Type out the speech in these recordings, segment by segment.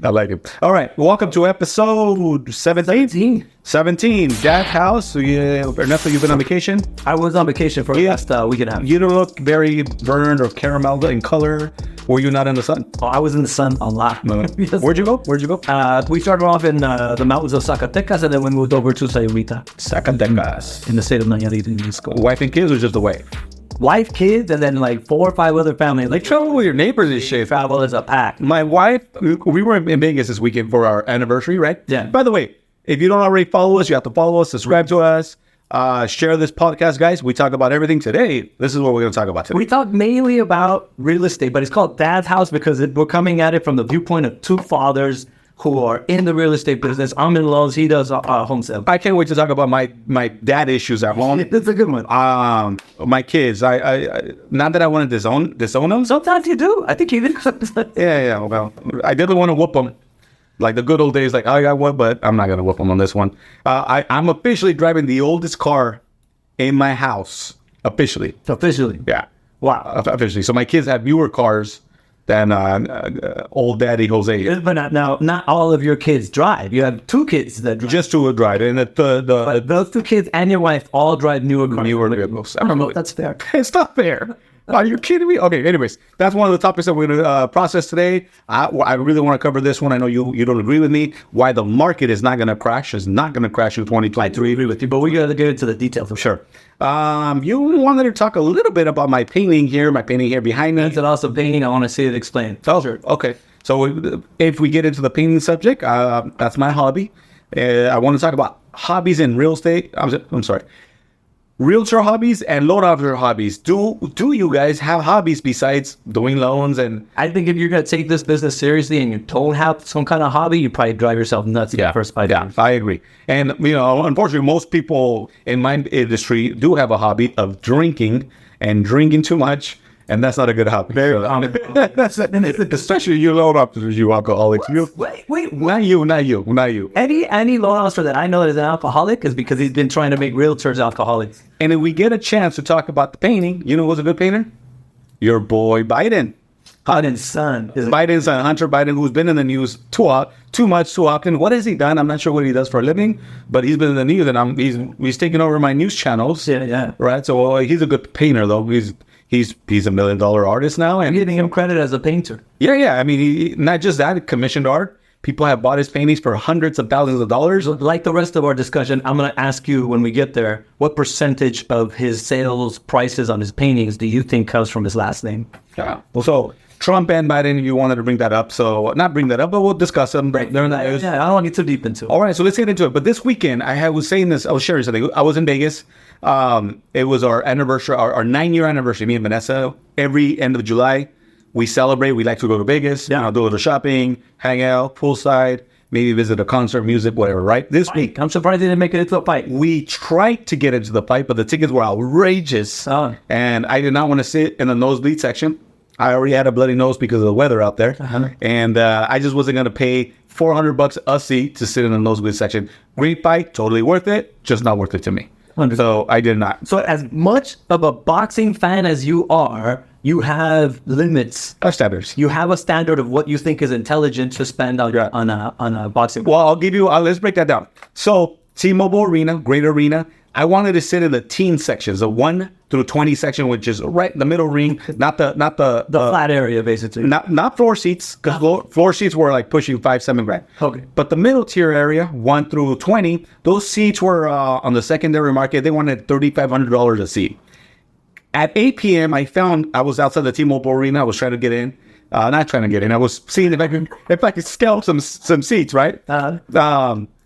I like it. All right. Welcome to episode 17. 17. Dad House. So Ernesto, you've been on vacation? I was on vacation for the last week and a half. You don't look very burned or caramel in color. Were you not in the sun? Oh, I was in the sun a lot. No. Yes. Where'd you go? We started off in the mountains of Zacatecas, and then we moved over to Sayulita. Zacatecas. In the state of Nayarit in Mexico. Wife and kids or just the wife? Wife, kids, and then like 4 or 5 other families. Like Travel with your neighbors and shit. travel as a pack. My wife, we were in Vegas this weekend for our anniversary, right? Yeah. By the way, if you don't already follow us, you have to follow us, subscribe to us, share this podcast, guys. We talk about everything today. This is what we're going to talk about today. We talk mainly about real estate, but it's called Dad's House because we're coming at it from the viewpoint of 2 fathers who are in the real estate business. I'm in loans. He does home sale. I can't wait to talk about my dad issues at home. That's a good one. My kids. I not that I want to disown them. Sometimes you do. I think you do. Yeah. Well, I didn't want to whoop them. Like the good old days, like I got one, but I'm not gonna whoop them on this one. I'm officially driving the oldest car in my house. Officially. Yeah. Wow. Officially. So my kids have newer cars than old daddy Jose. But not all of your kids drive. You have 2 kids that drive. Just 2 drive, and But those 2 kids and your wife all drive newer cars. newer vehicles. I don't know if that's fair. It's not fair. Are you kidding me? Okay, anyways, that's one of the topics that we're going to process today. I really want to cover this one. I know you don't agree with me. Why the market is not going to crash. It's not going to crash in 2023. I agree with you, but we got to get into the details for sure. You wanted to talk a little bit about my painting here behind me. And also painting, I want to see it explained. Oh, sure. Okay. So if we get into the painting subject, that's my hobby. I want to talk about hobbies in real estate. I'm sorry. Realtor hobbies and loan officer hobbies. Do you guys have hobbies besides doing loans? And I think if you're going to take this business seriously and you don't have some kind of hobby, you probably drive yourself nuts in the first 5 years. I agree. And, unfortunately, most people in my industry do have a hobby of drinking and drinking too much. And that's not a good hobby. Very common. Especially you loan officers, you alcoholics. Wait. Not you. Any loan officer that I know that is an alcoholic is because he's been trying to make realtors alcoholics. And if we get a chance to talk about the painting, you know who's a good painter? Your boy Biden. Biden's son. Biden's son, Hunter Biden, who's been in the news too often. What has he done? I'm not sure what he does for a living, but he's been in the news, and he's taking over my news channels. Yeah. Right. So he's a good painter, though. He's a $1 million artist now, and I'm giving him credit as a painter. Yeah. I mean, he, not just that, commissioned art. People have bought his paintings for hundreds of thousands of dollars. Like the rest of our discussion, I'm going to ask you when we get there, what percentage of his sales prices on his paintings do you think comes from his last name? Yeah. Well, so Trump and Biden, you wanted to bring that up. So not bring that up, but we'll discuss them. Right. Yeah, I don't want to get too deep into it. All right, so let's get into it. But this weekend, I was sharing something. I was in Vegas. It was our anniversary, our 9-year anniversary, me and Vanessa. Every end of July, we celebrate. We like to go to Vegas, do a little shopping, hang out, poolside, maybe visit a concert, music, whatever, right? This week, I'm surprised they didn't make it into a fight. we tried to get into the fight, but the tickets were outrageous. And I did not want to sit in the nosebleed section. I already had a bloody nose because of the weather out there. And I just wasn't going to pay $400 a seat to sit in the nosebleed section. Great fight, totally worth it, just not worth it to me. So I did not. So as much of a boxing fan as you are, you have limits. Standards. You have a standard of what you think is intelligent to spend on a boxing. Well, I'll give you, let's break that down. So T-Mobile Arena, great arena. I wanted to sit in the teen sections, the 1 through 20 section, which is right in the middle ring, not the flat area, basically. Not floor seats, because floor seats were like pushing $5-7 grand. Okay. But the middle tier area, 1 through 20, those seats were on the secondary market. They wanted $3,500 a seat. At 8 p.m., I was outside the T-Mobile Arena. I was trying to get in. Not trying to get in. I was seeing if I could scalp some seats, right?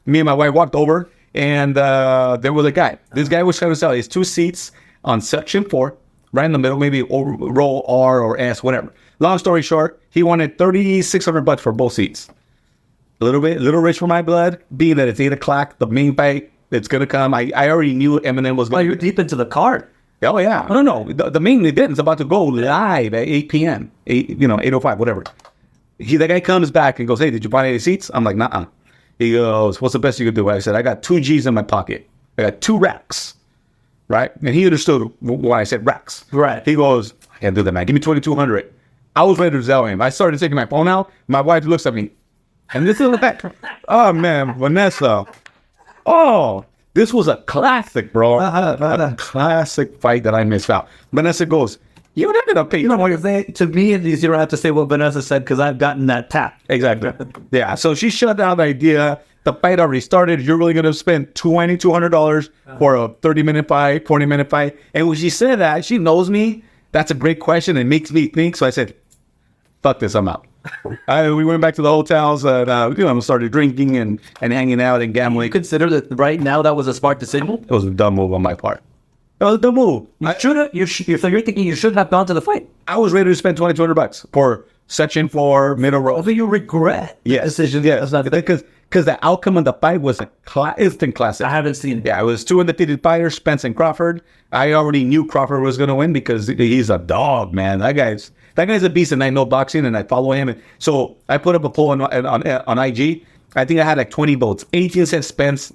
Me and my wife walked over, and there was a guy. This guy was trying to sell his 2 seats on section 4, right in the middle, maybe row R or S, whatever. Long story short, he wanted $3,600 for both seats. A little rich for my blood, being that it's 8 o'clock, the main fight, it's going to come. I already knew Eminem was going to... You're deep into the card. Oh, yeah. No. The main event is about to go live at 8 p.m., 8:05, whatever. The guy comes back and goes, hey, did you buy any seats? I'm like, nah. He goes, what's the best you could do? I said, I got 2 G's in my pocket. I got 2 racks, right? And he understood why I said racks. Right. He goes, I can't do that, man. Give me $2,200. I was ready to sell him. I started taking my phone out. My wife looks at me. And this is like, oh man, Vanessa. Oh, this was a classic, bro. A classic fight that I missed out. Vanessa goes, you ended up paying. You know what you're saying? To me, at least, you don't have to say what Vanessa said because I've gotten that tap. Exactly. Yeah. So she shut down the idea. The fight already started. You're really going to spend $200 for a 30-minute fight, 40-minute fight. And when she said that, she knows me. That's a great question. It makes me think. So I said, fuck this, I'm out. We went back to the hotels and started drinking and hanging out and gambling. You consider that right now that was a smart decision? It was a dumb move on my part. It was a dumb move. So you're thinking you should have gone to the fight. I was ready to spend $2,200 for section 4, middle row. But you regret the decision. Yeah, because the outcome of the fight was an instant classic. I haven't seen it. Yeah, it was two undefeated fighters, Spence and Crawford. I already knew Crawford was going to win because he's a dog, man. That guy's a beast, and I know boxing, and I follow him. And so I put up a poll on IG. I think I had like 20 votes. 18 said Spence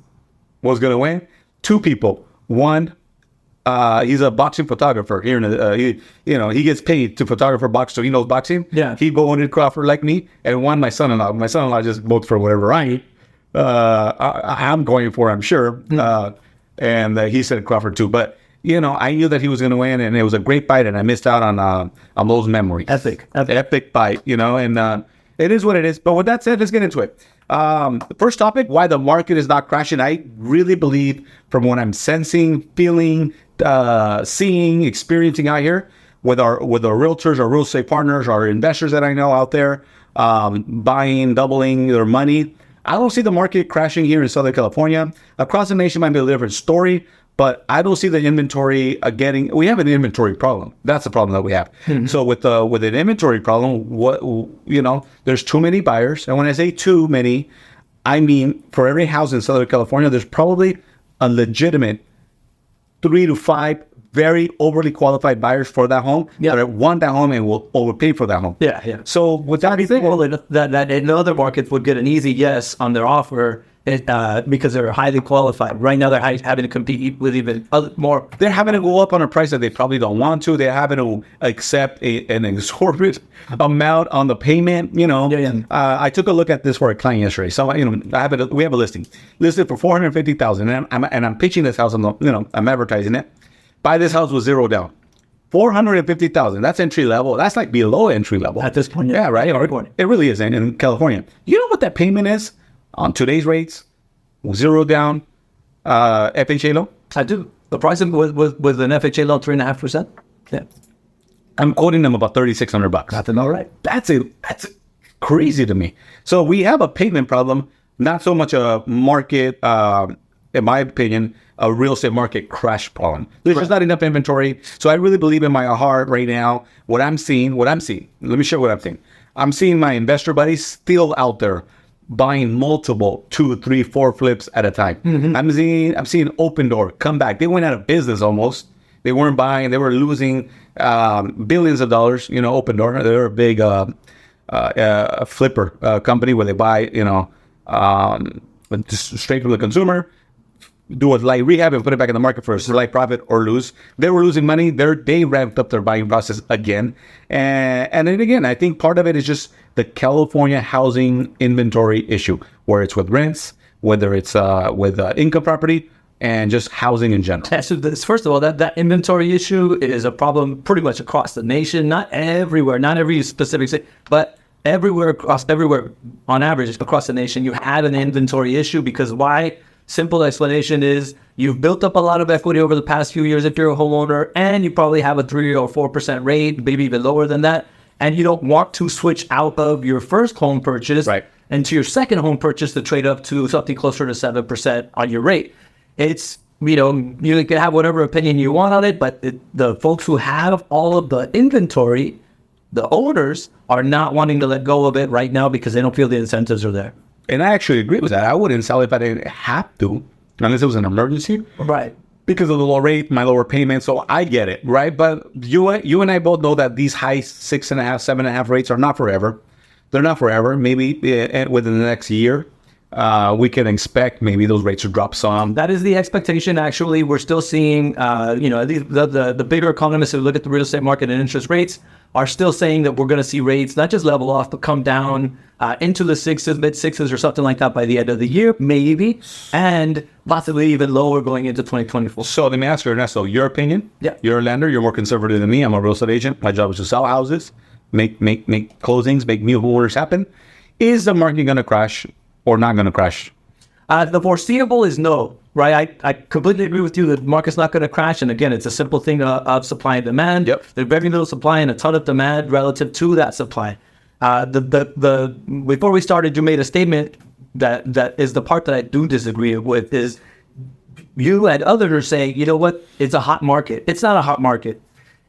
was going to win. Two people. One, he's a boxing photographer here. He gets paid to photographer box, so he knows boxing. Yeah. He voted Crawford like me, and one, my son-in-law. My son-in-law just votes for whatever I'm going for, I'm sure. And he said Crawford too. But I knew that he was going to win, and it was a great fight, and I missed out on those memories. Epic fight, and it is what it is. But with that said, let's get into it. The first topic: why the market is not crashing. I really believe, from what I'm sensing, feeling, seeing, experiencing out here with our realtors, our real estate partners, our investors that I know out there, buying, doubling their money. I don't see the market crashing here in Southern California. Across the nation might be a different story, but I don't see the inventory we have an inventory problem. That's the problem that we have. Mm-hmm. So with an inventory problem, there's too many buyers. And when I say too many, I mean for every house in Southern California, there's probably a legitimate 3 to 5 very overly qualified buyers for that home that want that home and will overpay for that home. Yeah. So with that being said, that in other markets would get an easy yes on their offer because they're highly qualified. Right now, they're having to compete with even more. They're having to go up on a price that they probably don't want to. They're having to accept an exorbitant amount on the payment. I took a look at this for a client yesterday. So we have a listing listed for $450,000, and I'm pitching this house. I'm advertising it. Buy this house with zero down. $450,000. That's entry level. That's like below entry level at this point. Yeah, right. It really is in California. You know what that payment is on today's rates? Zero down, FHA loan. I do. The price with an FHA loan 3.5%. Yeah. I'm quoting them about $3,600. That's all right. That's crazy to me. So we have a payment problem, not so much a market. In my opinion, a real estate market crash problem. There's just not enough inventory. So I really believe in my heart right now, what I'm seeing. Let me show you what I'm seeing. I'm seeing my investor buddies still out there buying multiple 2, 3, 4 flips at a time. Mm-hmm. I'm seeing Open Door come back. They went out of business almost. They weren't buying. They were losing billions of dollars. Open Door. They're a big flipper company where they buy, just straight from the consumer, do a light rehab and put it back in the market for a slight profit or lose. They were losing money. They ramped up their buying process again. And then again, I think part of it is just the California housing inventory issue, where it's with rents, whether it's with income property, and just housing in general. Yeah, so first of all, that inventory issue is a problem pretty much across the nation. Not everywhere, not every specific state, but everywhere on average across the nation, you have an inventory issue. Because why? Simple explanation is you've built up a lot of equity over the past few years if you're a homeowner, and you probably have a 3 or 4% rate, maybe even lower than that, and you don't want to switch out of your first home purchase into your second home purchase to trade up to something closer to 7% on your rate. It's, you can have whatever opinion you want on it, but the folks who have all of the inventory, the owners, are not wanting to let go of it right now because they don't feel the incentives are there. And I actually agree with that. I wouldn't sell it if I didn't have to, unless it was an emergency. Right. Because of the low rate, my lower payment. So I get it, right? But you and I both know that these high 6.5, 7.5 rates are not forever. They're not forever. Maybe within the next year. we can expect maybe those rates to drop some. That is the expectation. Actually, we're still seeing, the bigger economists who look at the real estate market and interest rates are still saying that we're going to see rates not just level off, but come down into the sixes, mid sixes or something like that by the end of the year, maybe, and possibly even lower going into 2024. So let me ask you, Ernesto, your opinion. Yeah. You're a lender. You're more conservative than me. I'm a real estate agent. My job is to sell houses, make closings, make new orders happen. Is the market going to crash or not going to crash? The foreseeable is no, right? I completely agree with you that the market's not going to crash. And again, it's a simple thing of supply and demand. Yep. There's very little supply and a ton of demand relative to that supply. Before we started, you made a statement that is the part that I do disagree with, is you and others are saying, you know what, it's a hot market. It's not a hot market.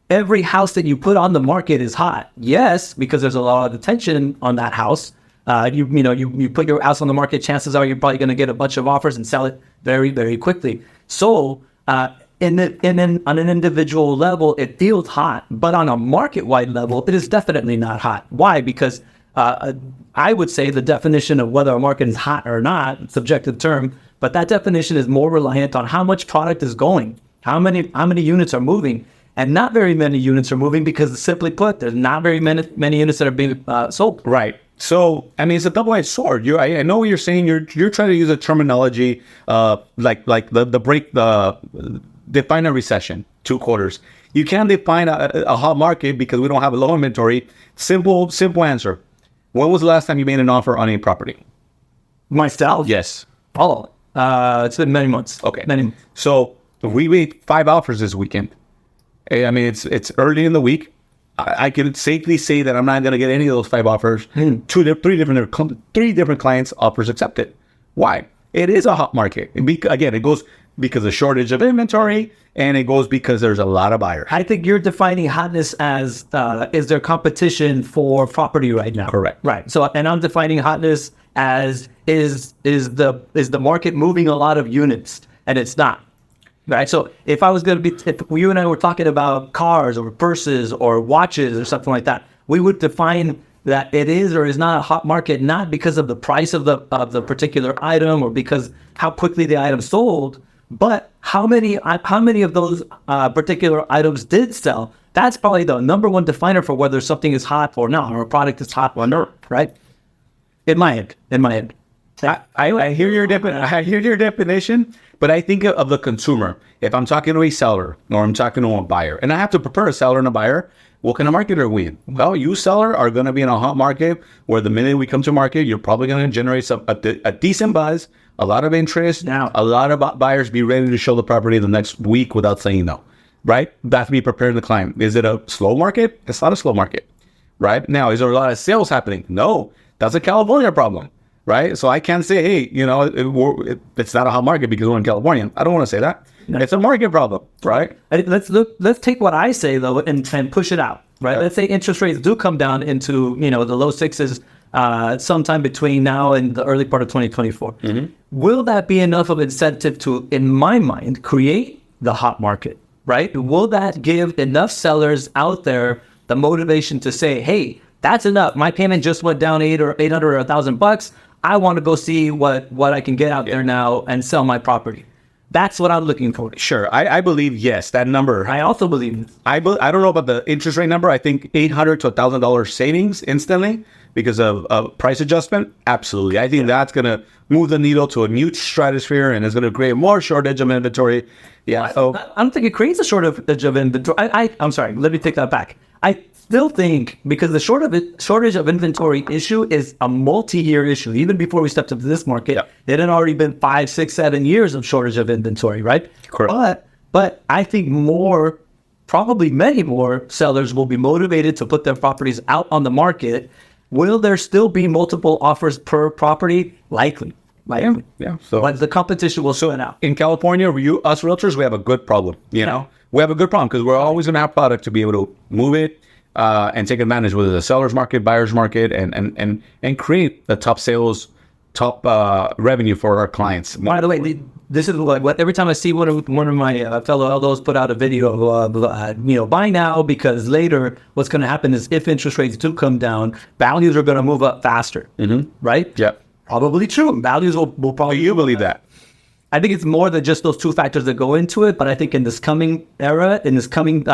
Every house that you put on the market is hot. Yes, because there's a lot of attention on that house. You put your house on the market, chances are you're probably going to get a bunch of offers and sell it very, very quickly. So on an individual level, it feels hot, but on a market-wide level, it is definitely not hot. Why? Because I would say the definition of whether a market is hot or not, subjective term, but that definition is more reliant on how much product is going, how many units are moving. And not very many units are moving because, simply put, there's not very many units that are being sold. Right. So, I mean, it's a double-edged sword. I know what you're saying. You're trying to use a terminology like define a recession, 2 quarters. You can't define a hot market because we don't have a low inventory. Simple answer. When was the last time you made an offer on a property? Myself? Yes. Oh, it's been many months. Okay. Many. So we made 5 offers this weekend. I mean, it's early in the week. I can safely say that I'm not going to get any of those 5 offers. 3 different clients offers accepted. Why? It is a hot market. Again, it goes because of shortage of inventory, and it goes because there's a lot of buyers. I think you're defining hotness as is there competition for property right now? Correct. Right. So, and I'm defining hotness as is the market moving a lot of units, and it's not. Right. So if you and I were talking about cars or purses or watches or something like that, we would define that it is or is not a hot market, not because of the price of the particular item or because how quickly the item sold, but how many of those particular items did sell. That's probably the number one definer for whether something is hot or not, or a product is hot or not. Right. In my head. I hear your definition, but I think of the consumer. If I'm talking to a seller or I'm talking to a buyer, and I have to prepare a seller and a buyer, what kind of market are we in? Well, you seller are going to be in a hot market where the minute we come to market, you're probably going to generate a decent buzz, a lot of interest, now a lot of buyers be ready to show the property the next week without saying no, right? That's me preparing the client. Is it a slow market? It's not a slow market, right? Now, is there a lot of sales happening? No, that's a California problem. Right. So I can't say, hey, it's not a hot market because we're in California. I don't want to say that. No. It's a market problem. Right. Let's take what I say, though, and push it out. Right. Yeah. Let's say interest rates do come down into, the low sixes sometime between now and the early part of 2024. Mm-hmm. Will that be enough of incentive to, in my mind, create the hot market? Right. Will that give enough sellers out there the motivation to say, hey, that's enough. My payment just went down $800 or $1,000. I want to go see what I can get out there now and sell my property. That's what I'm looking for. Sure. I believe, yes, that number. I also believe. I don't know about the interest rate number. I think $800 to $1,000 savings instantly because of price adjustment. Absolutely. I think that's going to move the needle to a new stratosphere and it's going to create more shortage of inventory. Yeah. So I don't think it creates a shortage of inventory. I'm sorry. Let me take that back. I still think because the shortage of inventory issue is a multi-year issue. Even before we stepped into this market, it had already been 5, 6, 7 years of shortage of inventory, right? Correct. But I think probably many more sellers will be motivated to put their properties out on the market. Will there still be multiple offers per property? Likely. Yeah. So, but the competition will sort out. In California, us realtors, we have a good problem. We have a good problem because we're always going to have product to be able to move it. And take advantage whether the seller's market, buyer's market, and create the top sales, top revenue for our clients. By the way, this is what every time I see one of my fellow LDOs put out a video of buy now because later what's going to happen is if interest rates do come down, values are going to move up faster, right? Yeah. Probably true. Values will probably. You believe that? I think it's more than just those two factors that go into it. But I think in this coming era, in this coming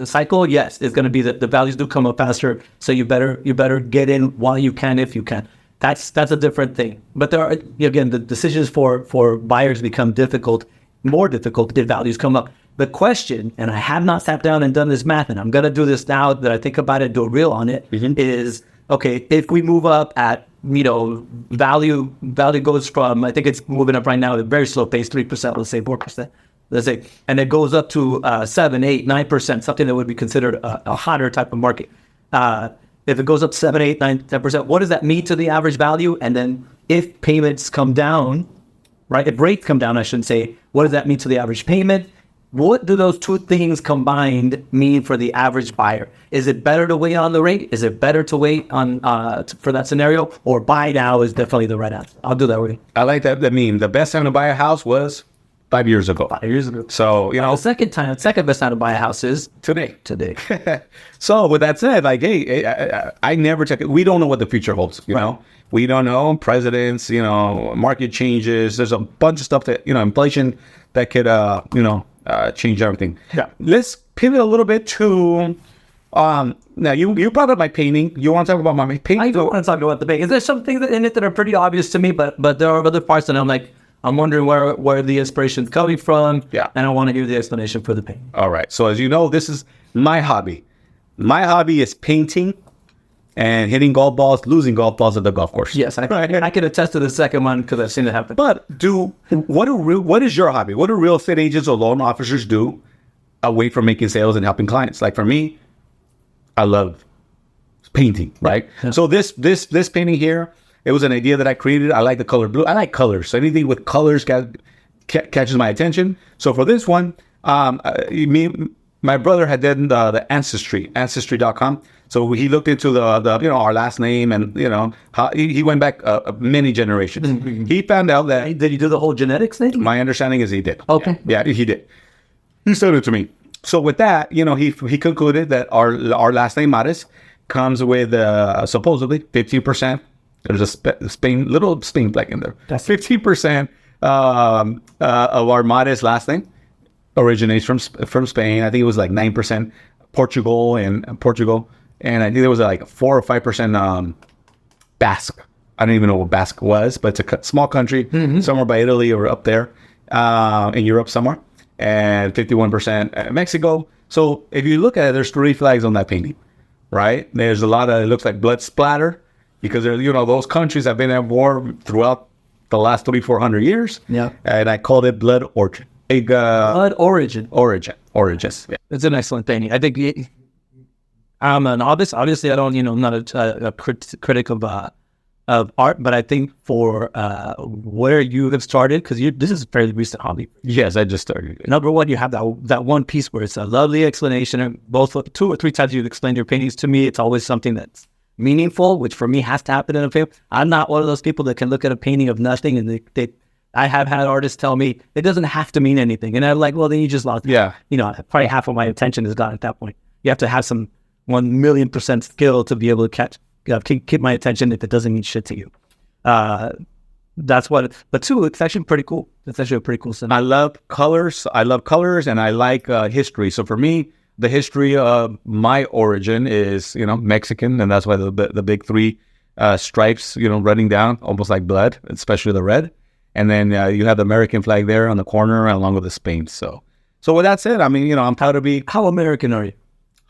cycle, yes, it's going to be that the values do come up faster. So you better get in while you can, if you can. That's a different thing. But there are, again, the decisions for buyers become more difficult if values come up. The question, and I have not sat down and done this math, and I'm going to do this now that I think about it, do a reel on it, is, okay, if we move up at, value goes from, I think it's moving up right now at a very slow pace, 3%, let's say 4%, let's say, and it goes up to 7, 8, 9%, something that would be considered a hotter type of market. If it goes up 7, 8, 9, 10%, what does that mean to the average value? And then if payments come down, right? If rates come down, I shouldn't say, what does that mean to the average payment? What do those two things combined mean for the average buyer? Is it better to wait on the rate? Is it better to wait on for that scenario? Or buy now is definitely the right answer. I'll do that with you. I like that. I mean, the best time to buy a house was 5 years ago. 5 years ago. So, The second best time to buy a house is today. Today. So with that said, like, hey, I never check it. We don't know what the future holds, you know? We don't know. Presidents, market changes. There's a bunch of stuff that, inflation that could, change everything. Yeah. Let's pivot a little bit to, now you brought up my painting. You want to talk about my painting? I do want to talk about the painting. There's some things in it that are pretty obvious to me, but there are other parts that I'm wondering where the inspiration's coming from. Yeah. And I want to hear the explanation for the painting. All right. So as you know, this is my hobby. My hobby is painting and hitting golf balls, losing golf balls at the golf course. Yes, I can attest to the second one because I've seen it happen. But what is your hobby? What do real estate agents or loan officers do away from making sales and helping clients? Like for me, I love painting, right? Yeah. So this painting here, it was an idea that I created. I like the color blue. I like colors. So anything with colors catches my attention. So for this one, my brother had done the ancestry.com. So he looked into the our last name and how he went back many generations. Mm-hmm. He found out that Did he do the whole genetics thing? my understanding is he did. Okay. Yeah, he did. He said it to me. So with that, he concluded that our last name Mares comes with supposedly 15%. There's a little Spain flag in there. That's 15% of our Mares last name originates from Spain. I think it was like 9% Portugal, and I think there was like 4 or 5% Basque. I don't even know what Basque was, but it's a small country somewhere by Italy or up there in Europe somewhere, and 51% Mexico. So if you look at it, there's 3 flags on that painting, right? There's a lot of, it looks like blood splatter because there's those countries have been at war throughout the last 300-400 years. Yeah, and I called it blood origin. Blood origin. Origins. Yeah. It's an excellent painting. I think I'm an novice. Obviously, I don't, I'm not a critic of art, but I think for where you have started, because this is a fairly recent hobby. Yes, I just started. Number one, you have that one piece where it's a lovely explanation. And both 2 or 3 times you've explained your paintings to me. It's always something that's meaningful, which for me has to happen in a painting. I'm not one of those people that can look at a painting of nothing and I have had artists tell me it doesn't have to mean anything. And I'm like, well, then you just lost. Yeah. Probably half of my attention is gone at that point. You have to have some 1,000,000% skill to be able to keep my attention if it doesn't mean shit to you. That's what, but 2, it's actually pretty cool. It's actually a pretty cool scene. I love colors and I like history. So for me, the history of my origin is, Mexican. And that's why the big 3 stripes, running down almost like blood, especially the red. And then you have the American flag there on the corner along with the Spain. So with that said, I mean, I'm proud to be. How American are you?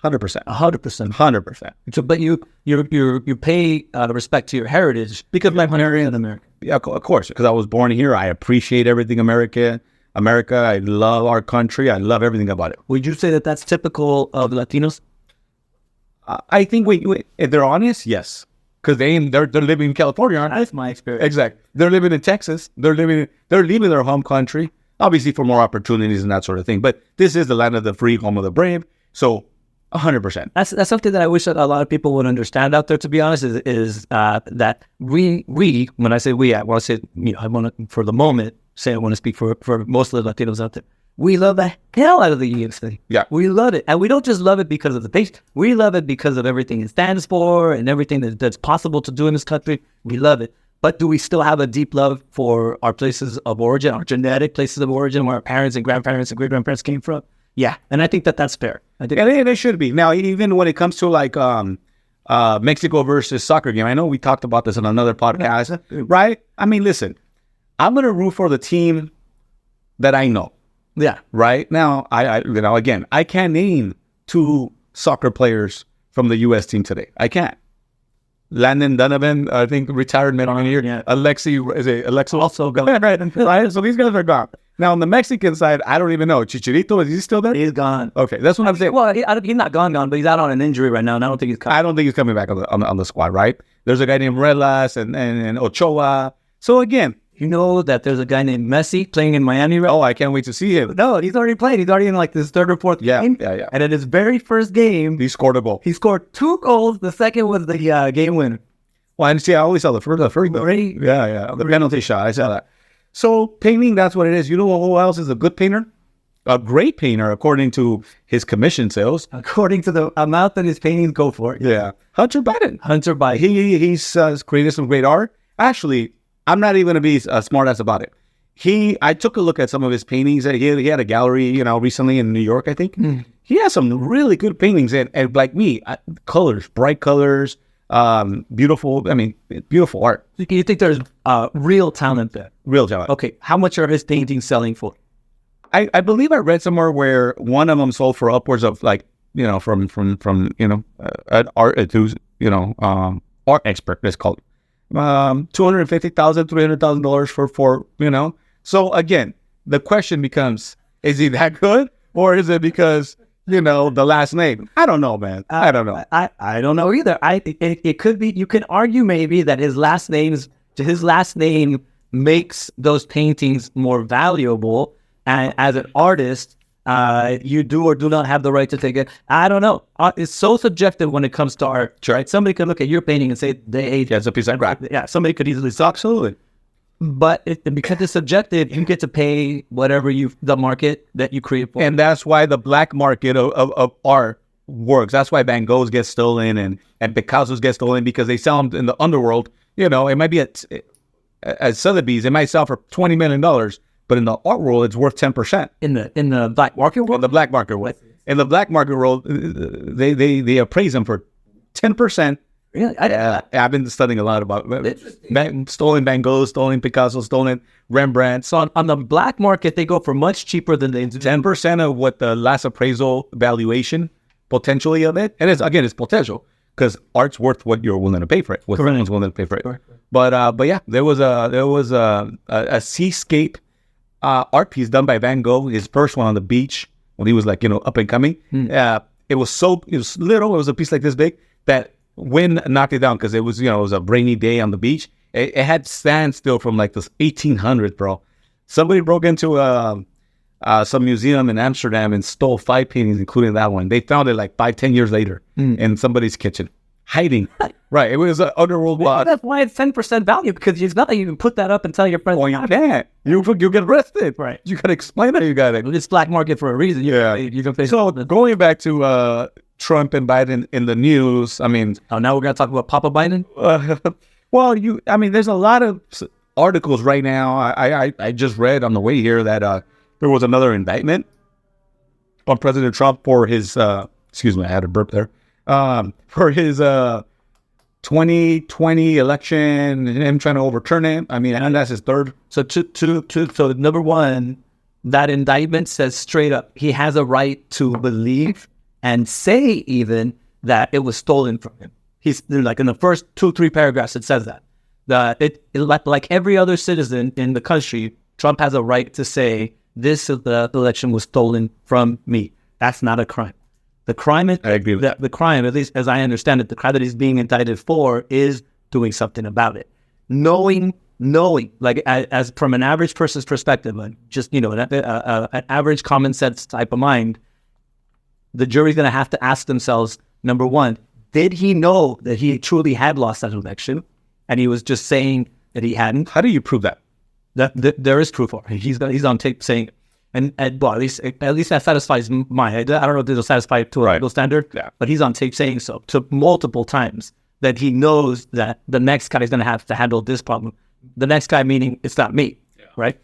100%. 100%. So, but you pay respect to your heritage because my parents are American. Yeah, of course, because I was born here. I appreciate everything America. I love our country. I love everything about it. Would you say that that's typical of Latinos? I think if they're honest, yes. Because they're living in California, aren't they? That's my experience. Exactly. They're living in Texas. They're leaving their home country, obviously for more opportunities and that sort of thing. But this is the land of the free, home of the brave. So 100%. That's something that I wish that a lot of people would understand out there, to be honest, is that we, when I say we, I want to say, I want to, for the moment, I want to speak for most of the Latinos out there. We love the hell out of the EXP. Yeah. We love it. And we don't just love it because of the page. We love it because of everything it stands for and everything that's possible to do in this country. We love it. But do we still have a deep love for our places of origin, our genetic places of origin, where our parents and grandparents and great-grandparents came from? Yeah, and I think that that's fair. I think It should be. Now, even when it comes to like Mexico versus soccer game, I know we talked about this in another podcast, right? I mean, listen, I'm going to root for the team that I know. Yeah. Right now, again, I can't name 2 soccer players from the U.S. team today. I can't. Landon Donovan, I think, retired mid on here. Yeah. Alexi Also gone. right? So these guys are gone. Now, on the Mexican side, I don't even know. Chicharito, is he still there? He's gone. Okay, that's what I'm saying. Well, he's not gone, but he's out on an injury right now, and I don't think he's coming. I don't think he's coming back on the squad, right? There's a guy named Relas and Ochoa. So, again, You know that there's a guy named Messi playing in Miami right now? oh, I can't wait to see him. No, he's already played. He's already in like this third or fourth game. Yeah. And in his very first game, He scored a goal. he scored 2 goals. The second was the game winner. Well, and see, I always saw the first goal. Right. Yeah. The penalty shot. I saw that. So painting, that's what it is. You know who else is a good painter? A great painter, according to his commission sales. According to the amount that his paintings go for. Yeah. Hunter Biden. Hunter Biden. He's created some great art. Actually, I'm not even going to be smart ass about it. I took a look at some of his paintings. He had a gallery, recently in New York, I think. He has some really good paintings. And like me, colors, bright colors, beautiful. I mean, beautiful art. You think there's real talent there? Real talent. Okay. How much are his paintings selling for? I believe I read somewhere where one of them sold for upwards of like, from an art enthusiast, art expert, let's call it. $250,000, $300,000 for. So again, the question becomes, is he that good, or is it because, the last name? I don't know, man. I don't know. I don't know either. It could be, you can argue maybe that his last name makes those paintings more valuable, and as an artist, you do or do not have the right to take it. I don't know. It's so subjective when it comes to art, right? Somebody could look at your painting and say they hate it. It's a piece of crap. Yeah, somebody could easily say, Absolutely. but because it's subjective, you get to pay whatever the market that you create for. And that's why the black market of art works. That's why Van Goghs get stolen and Picasso's get stolen, because they sell them in the underworld. It might be at Sotheby's, it might sell for $20 million. But in the art world, it's worth 10%. In the black market world? In the black market world. In the black market world, they appraise them for 10%. Really? I've been studying a lot about stolen Van Gogh, stolen Picasso, stolen Rembrandt. So on the black market, they go for much cheaper than they do. 10% of what the last appraisal valuation potentially of it. And it's potential, because art's worth what you're willing to pay for it. What someone's willing to pay for it. Correct. But yeah, there was a seascape art piece done by Van Gogh, his first one on the beach when he was up and coming. It was little. It was a piece like this big that wind knocked it down, because it was a rainy day on the beach. It had sand still from like the 1800s, bro. Somebody broke into some museum in Amsterdam and stole 5 paintings, including that one. They found it like 5-10 years later in somebody's kitchen, hiding. Right, it was an underworld. That's why it's 10% value, because it's not that you can put that up and tell your friends. Oh, you can't. You get arrested. Right. You got to explain it. You got it. It's black market for a reason. Yeah. You can face. So going back to Trump and Biden in the news, I mean. Oh, now we're gonna talk about Papa Biden. Well, there's a lot of articles right now. I just read on the way here that there was another indictment on President Trump for his. Excuse me, I had a burp there. For his 2020 election, and him trying to overturn it. I mean, and that's his third. So so number one, that indictment says straight up he has a right to believe and say even that it was stolen from him. He's like in the first 2-3 paragraphs it says that like every other citizen in the country, Trump has a right to say the election was stolen from me. That's not a crime. The crime, I agree with that. The crime, at least as I understand it, the crime that he's being indicted for is doing something about it. Knowing, like as from an average person's perspective, like just an average common sense type of mind, the jury's going to have to ask themselves: number one, did he know that he truly had lost that election, and he was just saying that he hadn't? How do you prove that? That there is proof for it. He's on tape saying it. And well, at least that satisfies I don't know if it'll satisfy to a legal standard, but he's on tape saying so to multiple times that he knows that the next guy is going to have to handle this problem. The next guy meaning it's not me, right?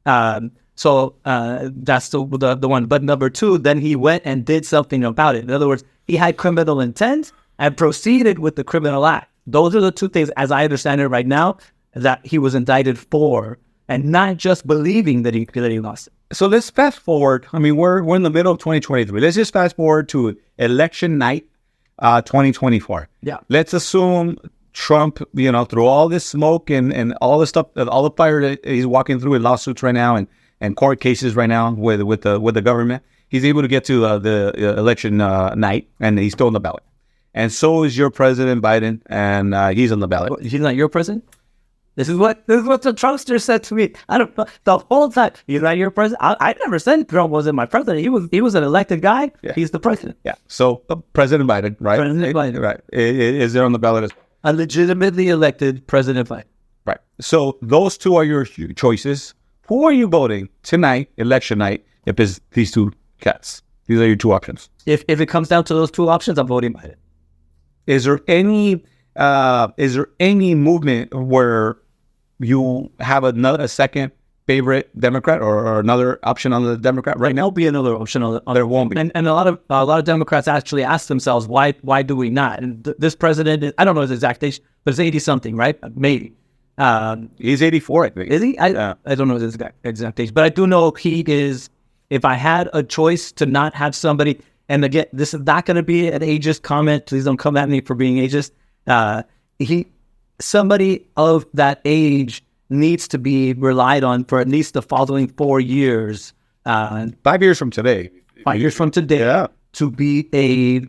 Yeah. So that's the one. But number two, then he went and did something about it. In other words, he had criminal intent and proceeded with the criminal act. Those are the two things, as I understand it right now, that he was indicted for, and not just believing that he lost it. So let's fast forward. I mean, we're in the middle of 2023. Let's just fast forward to election night, 2024. Yeah. Let's assume Trump, through all this smoke and all the stuff, all the fire that he's walking through with lawsuits right now and court cases right now with the government, he's able to get to the election night, and he's still on the ballot. And so is your President Biden, and he's on the ballot. He's not your president? This is what the Trumpster said to me. I don't know, the whole time. He's not your president. I never said Trump wasn't my president. He was an elected guy. Yeah. He's the president. Yeah. So President Biden, right? President Biden, right? Is there on the ballot as well? A legitimately elected President Biden. Right. So those two are your choices. Who are you voting tonight, election night, if it's these two cats? These are your two options. If it comes down to those two options, I'm voting Biden. Is there any movement where you have a second favorite Democrat or another option on the Democrat right now? There'll be another option on there won't be. And a lot of Democrats actually ask themselves, why do we not? And this president, I don't know his exact age, but it's 80 something, right? Maybe. He's 84, I think. Is he? I don't know his exact age, but I do know he is. If I had a choice to not have somebody, and again, this is not going to be an ageist comment. Please don't come at me for being ageist. Somebody of that age needs to be relied on for at least the following 4 years. 5 years from today. 5 years from today. Yeah. To be a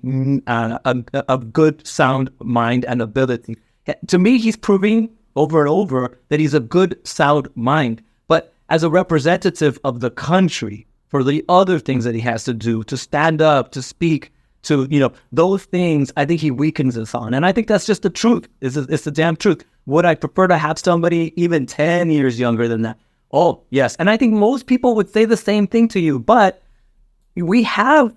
good sound mind and ability. To me, he's proving over and over that he's a good sound mind. But as a representative of the country, for the other things that he has to do, to stand up, to speak, to, those things, I think he weakens us on. And I think that's just the truth. It's the damn truth. Would I prefer to have somebody even 10 years younger than that? Oh, yes. And I think most people would say the same thing to you. But we have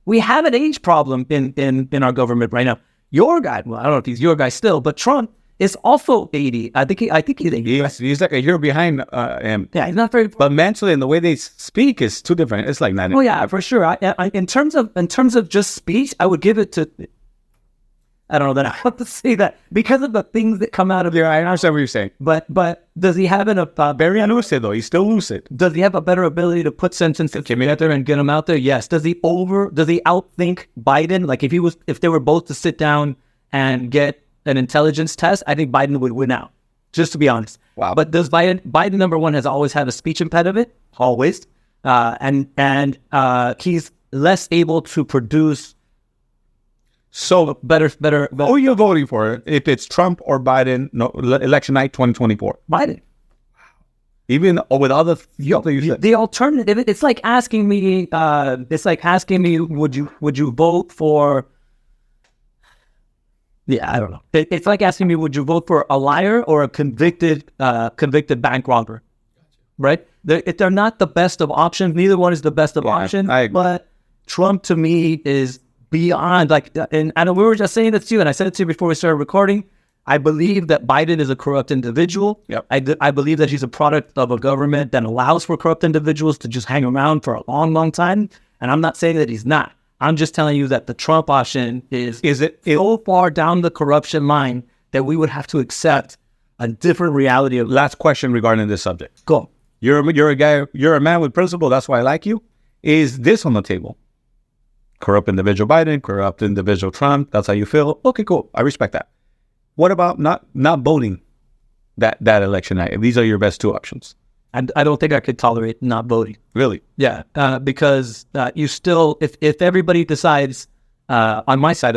an age problem in our government right now. Your guy, well, I don't know if he's your guy still, but Trump is also 80. I think he's 80. He's like a year behind him. Yeah, he's not very. But mentally, and the way they speak is too different. It's like 90. Oh yeah, for sure. In terms of just speech, I would give it to. I don't know that I want to say that because of the things that come out of. Yeah, I understand what you're saying. But does he have very lucid though? He's still lucid. Does he have a better ability to put sentences together and get them out there? Yes. Does he outthink Biden? Like if they were both to sit down and get an intelligence test, I think Biden would win out, just to be honest. Wow. But does Biden number one has always had a speech impediment, always, and he's less able to produce. So better. Who are you voting for if it's Trump or Biden? No, election night 2024. Biden. Even with all the the alternative, it's like asking me. Would you vote for? Yeah, I don't know. It's like asking me, would you vote for a liar or a convicted bank robber? Right? They're not the best of options. Neither one is the best of options. But Trump, to me, is beyond. And we were just saying this to you, and I said it to you before we started recording. I believe that Biden is a corrupt individual. Yep. I believe that he's a product of a government that allows for corrupt individuals to just hang around for a long, long time. And I'm not saying that he's not. I'm just telling you that the Trump option is so far down the corruption line that we would have to accept a different reality. Last question regarding this subject. Go. You're a guy. You're a man with principle. That's why I like you. Is this on the table? Corrupt individual Biden, corrupt individual Trump. That's how you feel. Okay, cool. I respect that. What about not voting that election night? These are your best two options. I don't think I could tolerate not voting. Really? Yeah, because you still, if everybody decides on my side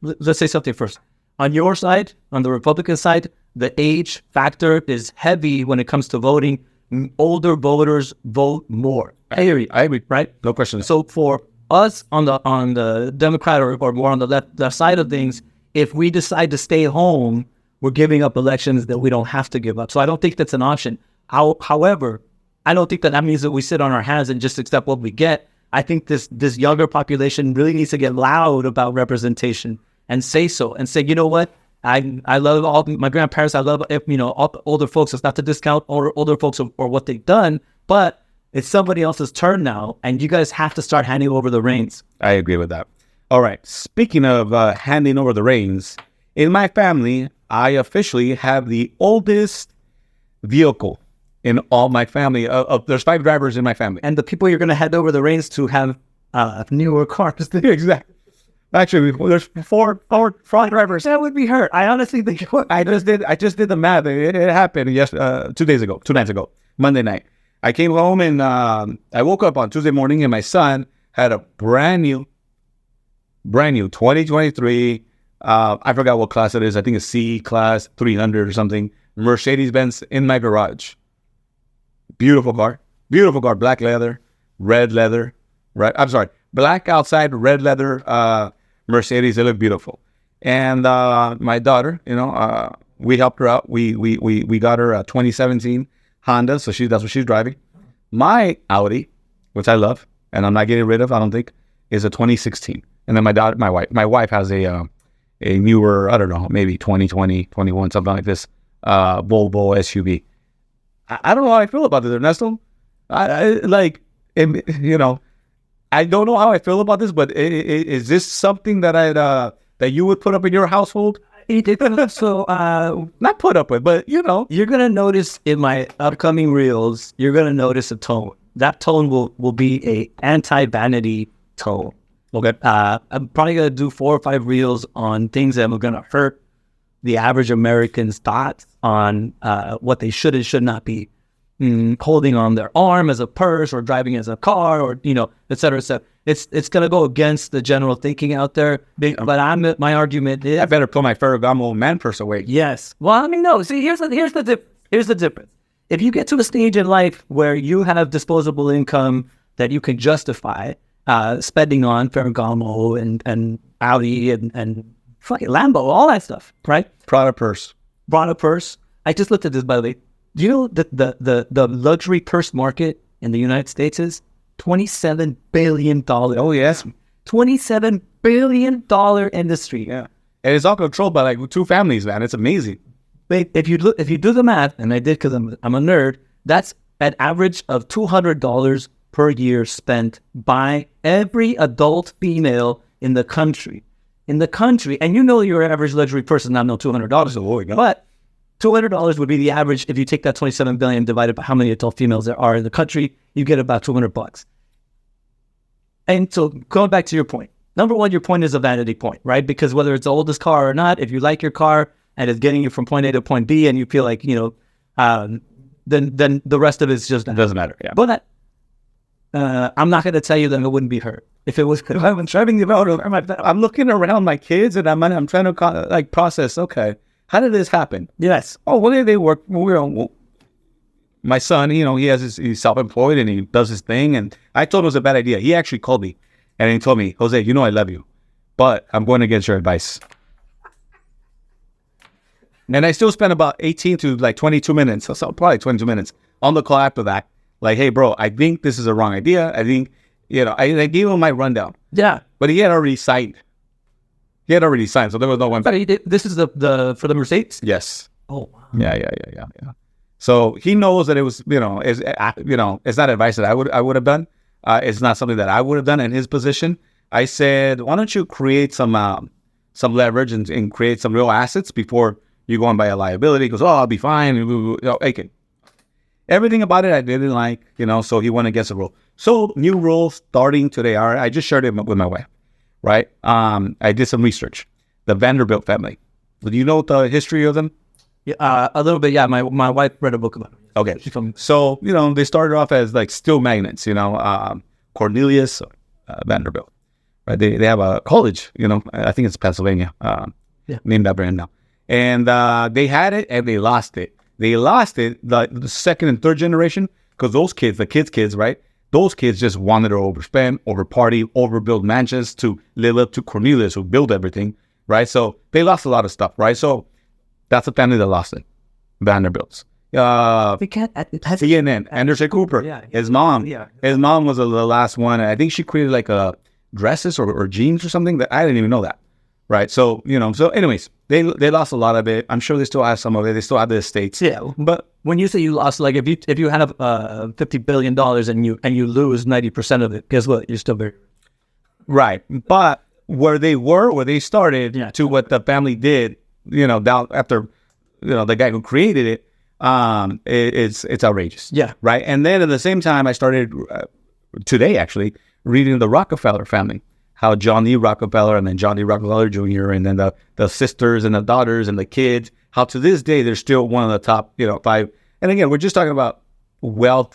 let's say something first. On your side, on the Republican side, the age factor is heavy when it comes to voting. Older voters vote more. I agree. Right? No question. So for us on the Democrat or more on the left side of things, if we decide to stay home, we're giving up elections that we don't have to give up. So I don't think that's an option. However, I don't think that means that we sit on our hands and just accept what we get. I think this younger population really needs to get loud about representation. and say so and say, you know what? I love all my grandparents. I love, all the older folks. It's not to discount older folks or what they've done, but it's somebody else's turn now, and you guys have to start handing over the reins. I agree with that. All right. Speaking of handing over the reins, in my family, I officially have the oldest vehicle in all my family. There's 5 drivers in my family. And the people you're going to hand over the reins to have newer cars. Exactly. Actually, there's four drivers. That would be hurt. I honestly think it would. I just did the math. It happened 2 nights ago, Monday night. I came home and I woke up on Tuesday morning and my son had a brand new 2023. I forgot what class it is. I think it's C class 300 or something. Mercedes-Benz in my garage. Beautiful car, black leather, red leather, right? I'm sorry, black outside, red leather, Mercedes. They look beautiful. And my daughter, we helped her out. We got her a 2017 Honda, so that's what she's driving. My Audi, which I love, and I'm not getting rid of, I don't think, is a 2016. And then my wife has a newer, I don't know, maybe 2020, 21, something like this, Volvo SUV. I don't know how I feel about this, Ernesto. I don't know how I feel about this, but is this something that that you would put up in your household? So, Not put up with, but you're going to notice in my upcoming reels, you're going to notice a tone. That tone will be a anti-vanity tone. okay. I'm probably going to do 4 or 5 reels on things that are going to hurt the average American's thoughts on what they should and should not be holding on their arm as a purse or driving as a car or, et cetera, et cetera. It's going to go against the general thinking out there. But my argument is... I better put my Ferragamo man purse away. Yes. Well, no. See, here's the difference. If you get to a stage in life where you have disposable income that you can justify spending on Ferragamo and Audi and fucking Lambo, all that stuff, right? Prada purse. I just looked at this, by the way. Do you know that the luxury purse market in the United States is $27 billion? Oh, yes. $27 billion industry. Yeah. And it's all controlled by like 2 families, man. It's amazing. But if you do the math, and I did because I'm a nerd, that's an average of $200 per year spent by every adult female in the country. And your average luxury person not know $200. But $200 would be the average. If you take that 27 billion divided by how many adult females there are in the country, you get about $200. And so going back to your point, number one, your point is a vanity point, right? Because whether it's the oldest car or not, if you like your car and it's getting you from point A to point B and you feel like, then the rest of it just doesn't matter. Yeah. But I'm not going to tell you that it wouldn't be hurt. If I was driving the motor, I'm looking around my kids and I'm trying to process, okay, how did this happen? Yes. Oh, well, they work. My son, he has he's self-employed and he does his thing. And I told him it was a bad idea. He actually called me and he told me, Jose, I love you, but I'm going against your advice. And I still spent about 18 to 22 minutes, so probably 22 minutes on the call after that. Like, hey, bro, I think this is a wrong idea. I think, I gave him my rundown. Yeah. But he had already signed. So there was no one. But this is the for the Mercedes? Yes. Oh, wow. Yeah. So he knows that it was, it's not advice that I would have done. It's not something that I would have done in his position. I said, why don't you create some leverage and create some real assets before you go and buy a liability? He goes, I'll be fine. Okay. Everything about it I didn't like, so he went against the rule. So new rules starting today. I just shared it with my wife, right? I did some research. The Vanderbilt family. Do you know the history of them? Yeah, a little bit. Yeah, my wife read a book about it. Okay. So, they started off as steel magnets, Cornelius Vanderbilt, right? They have a college, I think it's Pennsylvania, named that brand now. And they had it and they lost it. They lost it, the second and third generation, because those kids, the kids, right? Those kids just wanted to overspend, overparty, overbuild mansions to live up to Cornelius, who built everything, right? So they lost a lot of stuff, right? So that's the family that lost it, Vanderbilts. CNN, Anderson Cooper, his mom. Yeah. His mom was the last one. I think she created dresses or jeans or something. That I didn't even know that. right? So, so anyways, they lost a lot of it. I'm sure they still have some of it. They still have the estates. Yeah, but when you say you lost, like if you have $50 billion and you lose 90% of it, guess what? You're still very right. But where they started to what the family did, down after, the guy who created it, it's outrageous. Yeah. Right. And then at the same time, I started today actually reading the Rockefeller family, how John D. Rockefeller and then John D. Rockefeller Jr. and then the sisters and the daughters and the kids, how to this day they're still one of the top, 5. And again, we're just talking about wealth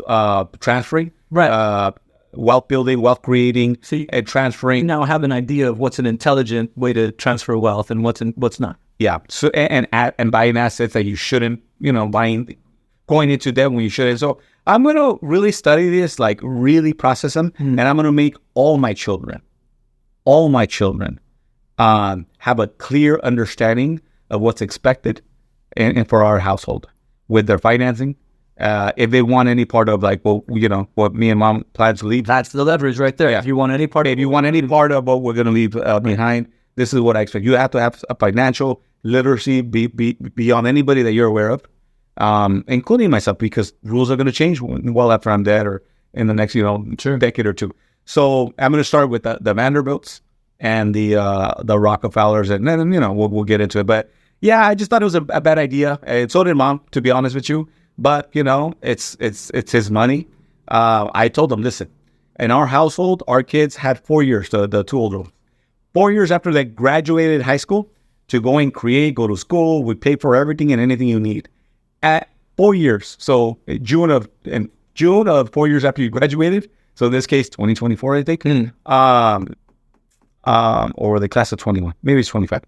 transferring, right? Wealth building, wealth creating, and transferring. Now have an idea of what's an intelligent way to transfer wealth and what's not. Yeah. So and buying assets that you shouldn't, going into debt when you shouldn't. So I'm gonna really study this, like really process them, and I'm gonna make all my children have a clear understanding of what's expected and for our household with their financing. If they want any part of what me and mom plan to leave, that's the leverage right there. Yeah. If you want any part of what we're going to leave behind, this is what I expect. You have to have a financial literacy beyond anybody that you're aware of, including myself, because rules are going to change well after I'm dead or in the next decade or two. So I'm going to start with the Vanderbilts and the Rockefellers, and then we'll get into it. But yeah, I just thought it was a bad idea, and so did mom, to be honest with you. But it's his money. I told them, listen, in our household, our kids had 4 years, the two older ones, 4 years after they graduated high school to go and go to school. We pay for everything and anything you need. At 4 years, so June of 4 years after you graduated. So in this case, 2024, I think, or the class of 21, maybe it's 25.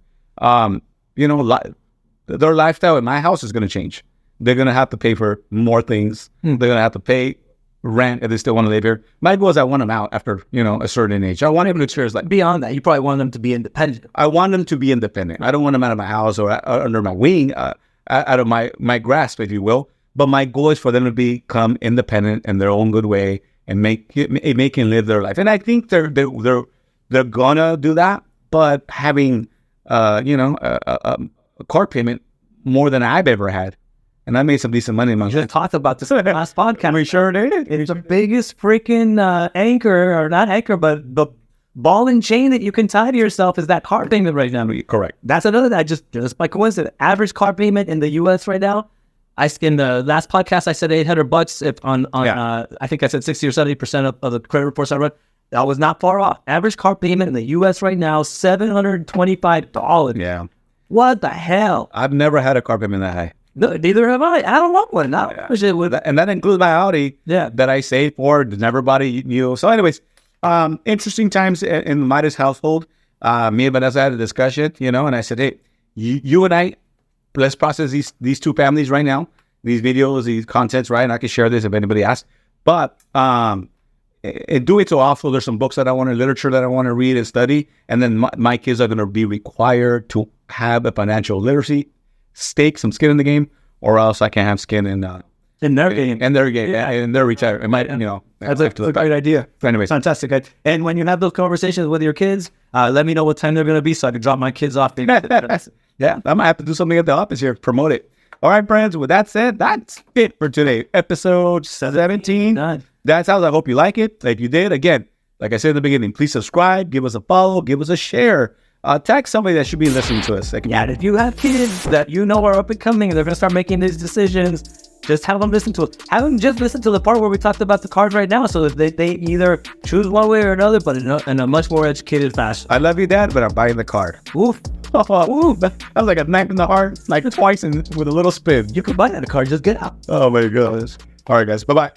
Their lifestyle in my house is going to change. They're going to have to pay for more things. They're going to have to pay rent if they still want to live here. My goal is I want them out after, a certain age. I want them to experience beyond that. You probably want them to be independent. I want them to be independent. I don't want them out of my house or under my wing, out of my grasp, if you will. But my goal is for them to become independent in their own good way and make and live their life. And I think they're gonna do that. But having, a car payment more than I've ever had. And I made some decent money in my life. Talked about this in the last podcast. We sure did. It's the biggest freaking anchor, or not anchor, but the ball and chain that you can tie to yourself is that car payment right now. Correct. That's another that just by coincidence. Average car payment in the U.S. right now. In the last podcast I said $800 if on I think I said 60 or 70% of the credit reports I read. That was not far off. Average car payment in the U.S. right now $725. Yeah. What the hell? I've never had a car payment that high. No, neither have I. I don't want one. And that includes my Audi that I saved for. Never bought a new. So anyways, interesting times in the Midas household. Me and Vanessa had a discussion, and I said, hey, you and I, let's process these two families right now, these videos, these contents, right? And I can share this if anybody asks. But in doing so, also, there's some books literature that I want to read and study. And then my kids are going to be required to have a financial literacy stake, some skin in the game, or else I can't have skin in their game. In their game, in their retirement. It might, that's a great idea. Anyways, fantastic. And when you have those conversations with your kids, let me know what time they're going to be so I can drop my kids off. Yeah, I might have to do something at the office here, promote it. All right, friends, with that said, that's it for today. Episode 17. That's how I hope you like it. If you did, again, like I said in the beginning, please subscribe, give us a follow, give us a share. Tag somebody that should be listening to us. If you have kids that are up and coming, they're going to start making these decisions, just have them listen to it. Have them just listen to the part where we talked about the cards right now, so that they either choose one way or another, but in a much more educated fashion. I love you, Dad, but I'm buying the card. Oof. Ooh, that was like a knife in the heart, like twice with a little spin. You could buy that card, just get out. Oh my goodness. All right, guys. Bye-bye.